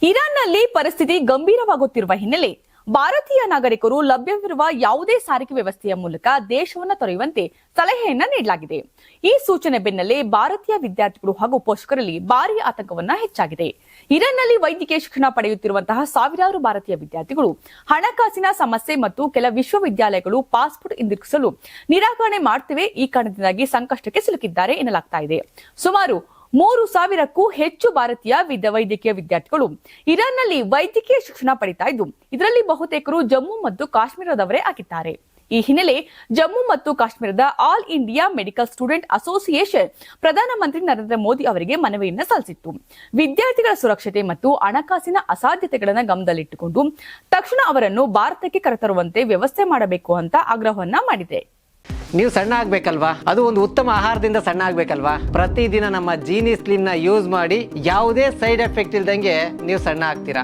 ಇರಾನ್ನಲ್ಲಿ ಪರಿಸ್ಥಿತಿ ಗಂಭೀರವಾಗುತ್ತಿರುವ ಹಿನ್ನೆಲೆ ಭಾರತೀಯ ನಾಗರಿಕರು ಲಭ್ಯವಿರುವ ಯಾವುದೇ ಸಾರಿಗೆ ವ್ಯವಸ್ಥೆಯ ಮೂಲಕ ದೇಶವನ್ನು ತೊರೆಯುವಂತೆ ಸಲಹೆಯನ್ನ ನೀಡಲಾಗಿದೆ. ಈ ಸೂಚನೆ ಬೆನ್ನಲ್ಲೇ ಭಾರತೀಯ ವಿದ್ಯಾರ್ಥಿಗಳು ಹಾಗೂ ಪೋಷಕರಲ್ಲಿ ಭಾರೀ ಆತಂಕವನ್ನ ಹೆಚ್ಚಾಗಿದೆ. ಇರಾನ್ನಲ್ಲಿ ವೈದ್ಯಕೀಯ ಶಿಕ್ಷಣ ಪಡೆಯುತ್ತಿರುವಂತಹ ಸಾವಿರಾರು ಭಾರತೀಯ ವಿದ್ಯಾರ್ಥಿಗಳು ಹಣಕಾಸಿನ ಸಮಸ್ಯೆ ಮತ್ತು ಕೆಲ ವಿಶ್ವವಿದ್ಯಾಲಯಗಳು ಪಾಸ್ಪೋರ್ಟ್ ಹಿಂದಿರುಗಿಸಲು ನಿರಾಕರಣೆ ಮಾಡುತ್ತಿವೆ. ಈ ಕಾರಣದಿಂದಾಗಿ ಸಂಕಷ್ಟಕ್ಕೆ ಸಿಲುಕಿದ್ದಾರೆ ಎನ್ನಲಾಗ್ತಾ ಇದೆ. ಸುಮಾರು 3,000ಕ್ಕೂ ಹೆಚ್ಚು ಭಾರತೀಯ ವೈದ್ಯಕೀಯ ವಿದ್ಯಾರ್ಥಿಗಳು ಇರಾನ್ನಲ್ಲಿ ವೈದ್ಯಕೀಯ ಶಿಕ್ಷಣ ಪಡಿತಾ ಇದ್ದು, ಇದರಲ್ಲಿ ಬಹುತೇಕರು ಜಮ್ಮು ಮತ್ತು ಕಾಶ್ಮೀರದವರೇ ಆಗಿದ್ದಾರೆ. ಈ ಹಿನ್ನೆಲೆ ಜಮ್ಮು ಮತ್ತು ಕಾಶ್ಮೀರದ all India medical student association ಪ್ರಧಾನಮಂತ್ರಿ ನರೇಂದ್ರ ಮೋದಿ ಅವರಿಗೆ ಮನವಿಯನ್ನ ಸಲ್ಲಿಸಿತ್ತು. ವಿದ್ಯಾರ್ಥಿಗಳ ಸುರಕ್ಷತೆ ಮತ್ತು ಹಣಕಾಸಿನ ಅಸಾಧ್ಯತೆಗಳನ್ನು ಗಮನದಲ್ಲಿಟ್ಟುಕೊಂಡು ತಕ್ಷಣ ಅವರನ್ನು ಭಾರತಕ್ಕೆ ಕರೆತರುವಂತೆ ವ್ಯವಸ್ಥೆ ಮಾಡಬೇಕು ಅಂತ ಆಗ್ರಹವನ್ನ ಮಾಡಿದೆ. ನೀವು ಸಣ್ಣ ಆಗ್ಬೇಕಲ್ವಾ? ಅದು ಒಂದು ಉತ್ತಮ ಆಹಾರದಿಂದ ಸಣ್ಣ ಆಗ್ಬೇಕಲ್ವಾ? ಪ್ರತಿದಿನ ನಮ್ಮ ಜೀನಿ ಸ್ಲಿಮ್ ನ ಯೂಸ್ ಮಾಡಿ ಯಾವುದೇ ಸೈಡ್ ಎಫೆಕ್ಟ್ ಇಲ್ದಂಗೆ ನೀವು ಸಣ್ಣ ಆಗ್ತೀರಾ.